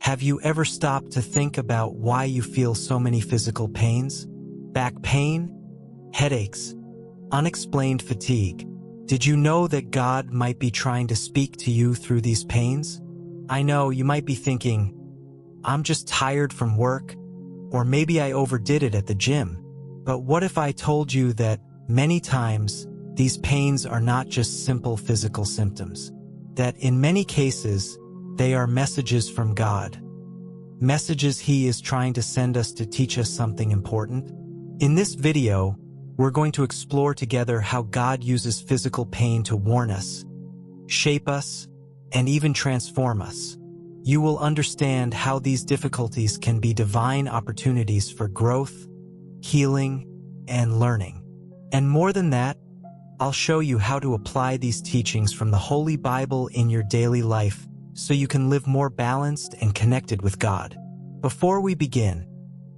Have you ever stopped to think about why you feel so many physical pains? Back pain, headaches, unexplained fatigue. Did you know that God might be trying to speak to you through these pains? I know you might be thinking, I'm just tired from work, or maybe I overdid it at the gym. But what if I told you that many times these pains are not just simple physical symptoms? That in many cases, they are messages from God. Messages He is trying to send us to teach us something important. In this video, we're going to explore together how God uses physical pain to warn us, shape us, and even transform us. You will understand how these difficulties can be divine opportunities for growth, healing, and learning. And more than that, I'll show you how to apply these teachings from the Holy Bible in your daily life so you can live more balanced and connected with God. Before we begin,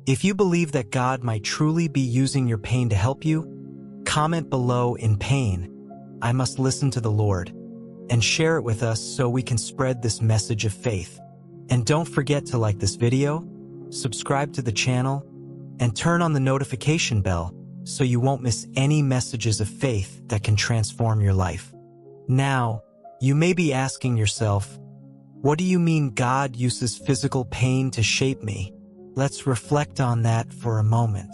if you believe that God might truly be using your pain to help you, comment below in pain, I must listen to the Lord, and share it with us so we can spread this message of faith. And don't forget to like this video, subscribe to the channel, and turn on the notification bell so you won't miss any messages of faith that can transform your life. Now, you may be asking yourself, what do you mean God uses physical pain to shape me? Let's reflect on that for a moment.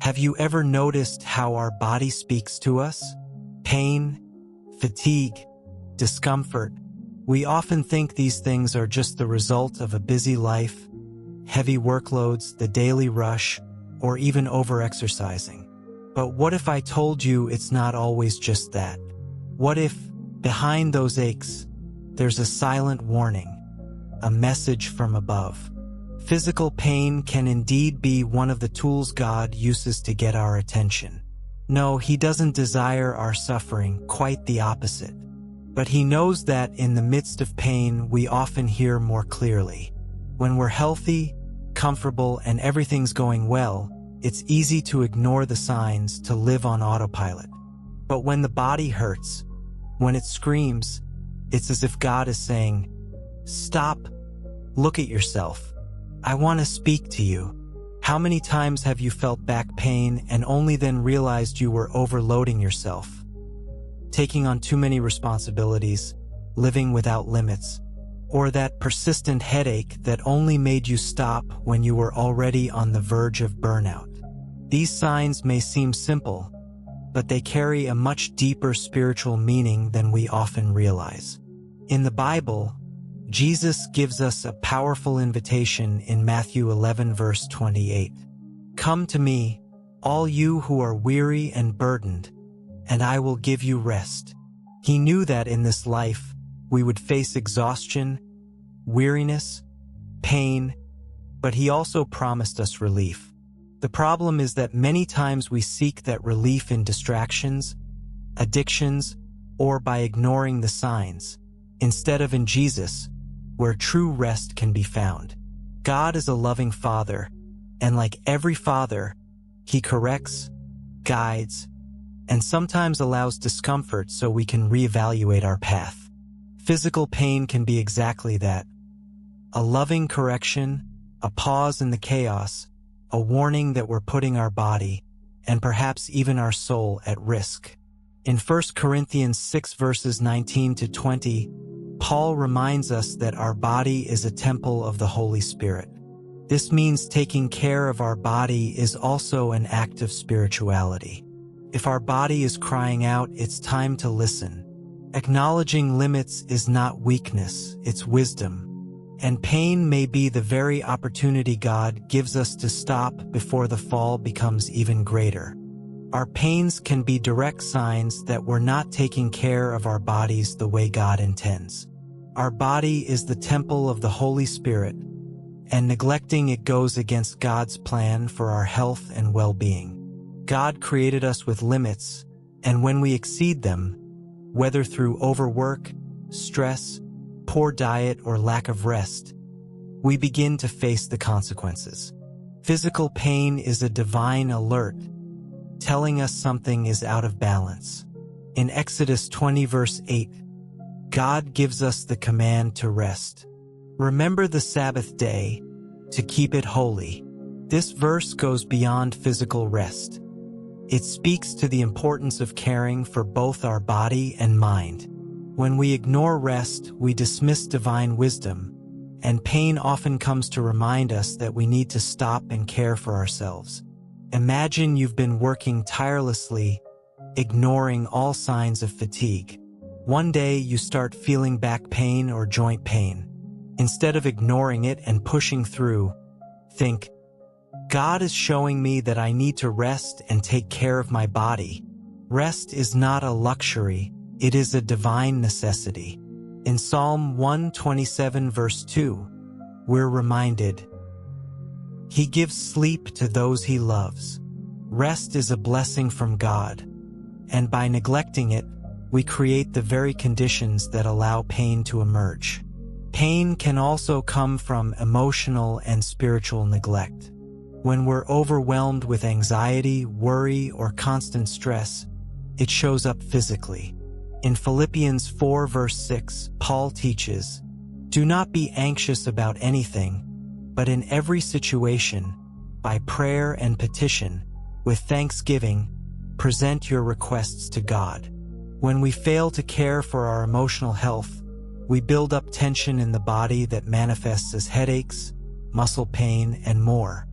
Have you ever noticed how our body speaks to us? Pain, fatigue, discomfort. We often think these things are just the result of a busy life, heavy workloads, the daily rush, or even over-exercising. But what if I told you it's not always just that? What if, behind those aches, there's a silent warning, a message from above? Physical pain can indeed be one of the tools God uses to get our attention. No, He doesn't desire our suffering, quite the opposite. But He knows that in the midst of pain, we often hear more clearly. When we're healthy, comfortable, and everything's going well, it's easy to ignore the signs, to live on autopilot. But when the body hurts, when it screams, it's as if God is saying, stop, look at yourself. I want to speak to you. How many times have you felt back pain and only then realized you were overloading yourself? Taking on too many responsibilities, living without limits, or that persistent headache that only made you stop when you were already on the verge of burnout. These signs may seem simple, but they carry a much deeper spiritual meaning than we often realize. In the Bible, Jesus gives us a powerful invitation in Matthew 11 verse 28. Come to me, all you who are weary and burdened, and I will give you rest. He knew that in this life, we would face exhaustion, weariness, pain, but He also promised us relief. The problem is that many times we seek that relief in distractions, addictions, or by ignoring the signs, instead of in Jesus, where true rest can be found. God is a loving Father, and like every father, He corrects, guides, and sometimes allows discomfort so we can reevaluate our path. Physical pain can be exactly that. A loving correction, a pause in the chaos, a warning that we're putting our body, and perhaps even our soul, at risk. In 1 Corinthians 6 verses 19 to 20, Paul reminds us that our body is a temple of the Holy Spirit. This means taking care of our body is also an act of spirituality. If our body is crying out, it's time to listen. Acknowledging limits is not weakness, it's wisdom. And pain may be the very opportunity God gives us to stop before the fall becomes even greater. Our pains can be direct signs that we're not taking care of our bodies the way God intends. Our body is the temple of the Holy Spirit, and neglecting it goes against God's plan for our health and well-being. God created us with limits, and when we exceed them, whether through overwork, stress, poor diet, or lack of rest, we begin to face the consequences. Physical pain is a divine alert, telling us something is out of balance. In Exodus 20 verse 8, God gives us the command to rest. Remember the Sabbath day to keep it holy. This verse goes beyond physical rest. It speaks to the importance of caring for both our body and mind. When we ignore rest, we dismiss divine wisdom, and pain often comes to remind us that we need to stop and care for ourselves. Imagine you've been working tirelessly, ignoring all signs of fatigue. One day you start feeling back pain or joint pain. Instead of ignoring it and pushing through, think, God is showing me that I need to rest and take care of my body. Rest is not a luxury, it is a divine necessity. In Psalm 127 verse 2, we're reminded, He gives sleep to those He loves. Rest is a blessing from God, and by neglecting it, we create the very conditions that allow pain to emerge. Pain can also come from emotional and spiritual neglect. When we're overwhelmed with anxiety, worry, or constant stress, it shows up physically. In Philippians 4 verse 6, Paul teaches, Do not be anxious about anything, but in every situation, by prayer and petition, with thanksgiving, present your requests to God. When we fail to care for our emotional health, we build up tension in the body that manifests as headaches, muscle pain, and more.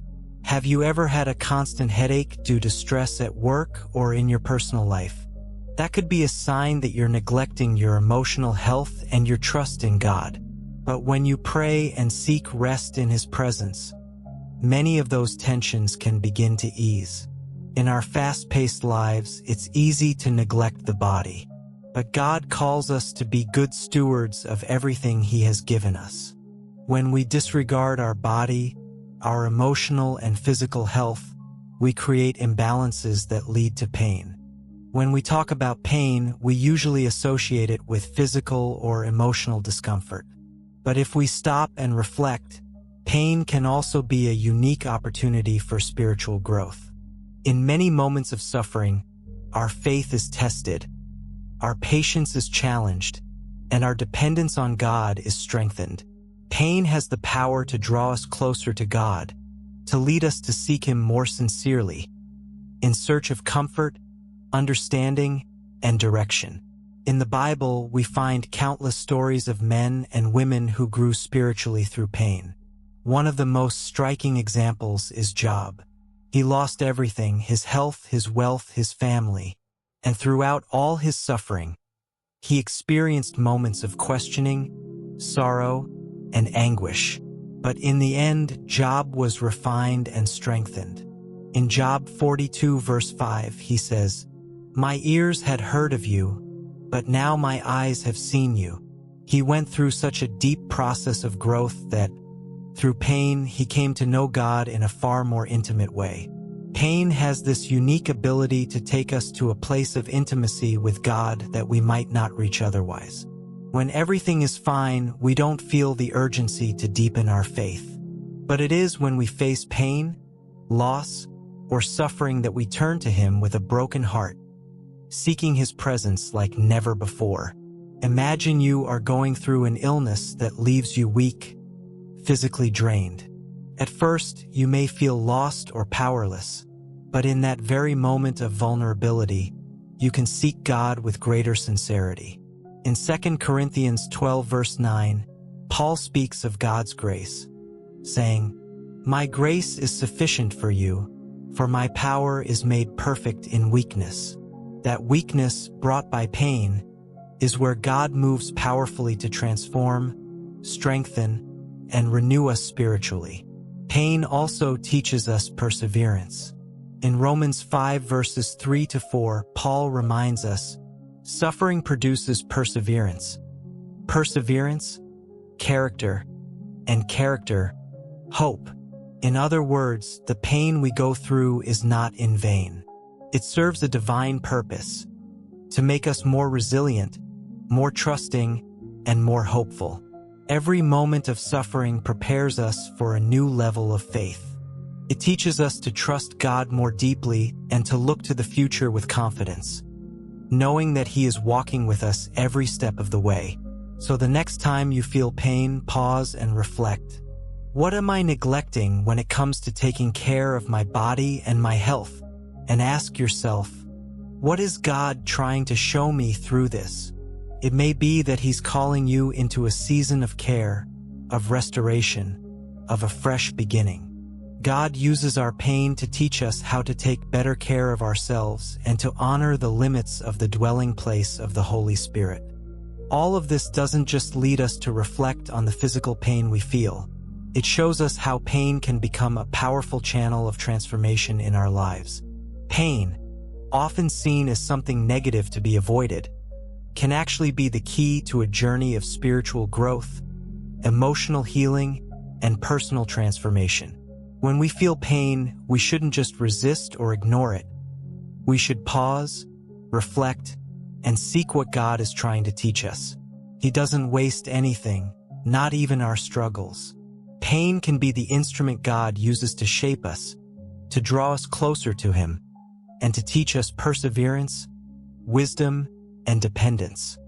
Have you ever had a constant headache due to stress at work or in your personal life? That could be a sign that you're neglecting your emotional health and your trust in God. But when you pray and seek rest in His presence, many of those tensions can begin to ease. In our fast-paced lives, it's easy to neglect the body. But God calls us to be good stewards of everything He has given us. When we disregard our body, our emotional and physical health, we create imbalances that lead to pain. When we talk about pain, we usually associate it with physical or emotional discomfort. But if we stop and reflect, pain can also be a unique opportunity for spiritual growth. In many moments of suffering, our faith is tested, our patience is challenged, and our dependence on God is strengthened. Pain has the power to draw us closer to God, to lead us to seek Him more sincerely, in search of comfort, understanding, and direction. In the Bible, we find countless stories of men and women who grew spiritually through pain. One of the most striking examples is Job. He lost everything, his health, his wealth, his family, and throughout all his suffering, he experienced moments of questioning, sorrow, and anguish. But in the end, Job was refined and strengthened. In Job 42 verse 5, he says, My ears had heard of you, but now my eyes have seen you. He went through such a deep process of growth that, through pain, he came to know God in a far more intimate way. Pain has this unique ability to take us to a place of intimacy with God that we might not reach otherwise. When everything is fine, we don't feel the urgency to deepen our faith. But it is when we face pain, loss, or suffering that we turn to Him with a broken heart, seeking His presence like never before. Imagine you are going through an illness that leaves you weak, physically drained. At first, you may feel lost or powerless, but in that very moment of vulnerability, you can seek God with greater sincerity. In 2 Corinthians 12 verse 9, Paul speaks of God's grace, saying, My grace is sufficient for you, for my power is made perfect in weakness. That weakness, brought by pain, is where God moves powerfully to transform, strengthen, and renew us spiritually. Pain also teaches us perseverance. In Romans 5 verses 3 to 4, Paul reminds us, Suffering produces perseverance. Perseverance, character, and character, hope. In other words, the pain we go through is not in vain. It serves a divine purpose, to make us more resilient, more trusting, and more hopeful. Every moment of suffering prepares us for a new level of faith. It teaches us to trust God more deeply and to look to the future with confidence, knowing that He is walking with us every step of the way. So the next time you feel pain, pause and reflect. What am I neglecting when it comes to taking care of my body and my health? And ask yourself, what is God trying to show me through this? It may be that He's calling you into a season of care, of restoration, of a fresh beginning. God uses our pain to teach us how to take better care of ourselves and to honor the limits of the dwelling place of the Holy Spirit. All of this doesn't just lead us to reflect on the physical pain we feel. It shows us how pain can become a powerful channel of transformation in our lives. Pain, often seen as something negative to be avoided, can actually be the key to a journey of spiritual growth, emotional healing, and personal transformation. When we feel pain, we shouldn't just resist or ignore it. We should pause, reflect, and seek what God is trying to teach us. He doesn't waste anything, not even our struggles. Pain can be the instrument God uses to shape us, to draw us closer to Him, and to teach us perseverance, wisdom, and dependence.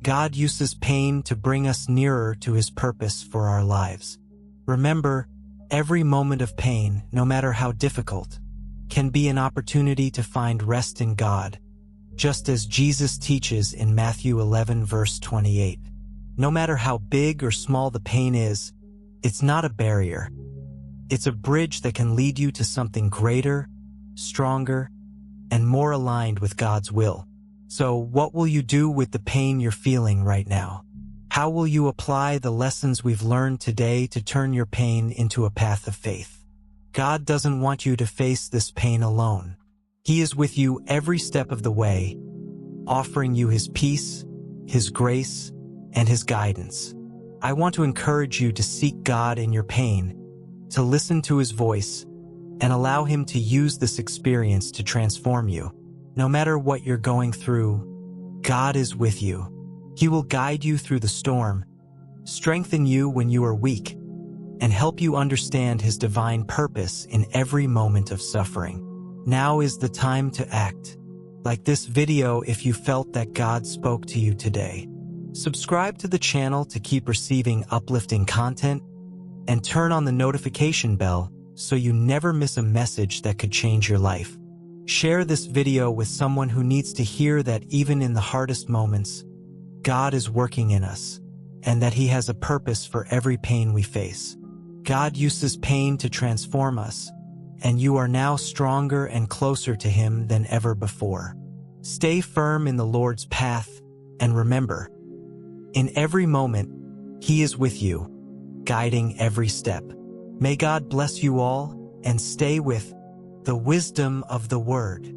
God uses pain to bring us nearer to His purpose for our lives. Remember, every moment of pain, no matter how difficult, can be an opportunity to find rest in God, just as Jesus teaches in Matthew 11 verse 28. No matter how big or small the pain is, it's not a barrier. It's a bridge that can lead you to something greater, stronger, and more aligned with God's will. So, what will you do with the pain you're feeling right now? How will you apply the lessons we've learned today to turn your pain into a path of faith? God doesn't want you to face this pain alone. He is with you every step of the way, offering you His peace, His grace, and His guidance. I want to encourage you to seek God in your pain, to listen to His voice, and allow Him to use this experience to transform you. No matter what you're going through, God is with you. He will guide you through the storm, strengthen you when you are weak, and help you understand His divine purpose in every moment of suffering. Now is the time to act. Like this video if you felt that God spoke to you today. Subscribe to the channel to keep receiving uplifting content, and turn on the notification bell so you never miss a message that could change your life. Share this video with someone who needs to hear that even in the hardest moments, God is working in us, and that He has a purpose for every pain we face. God uses pain to transform us, and you are now stronger and closer to Him than ever before. Stay firm in the Lord's path, and remember, in every moment, He is with you, guiding every step. May God bless you all, and stay with the wisdom of the Word.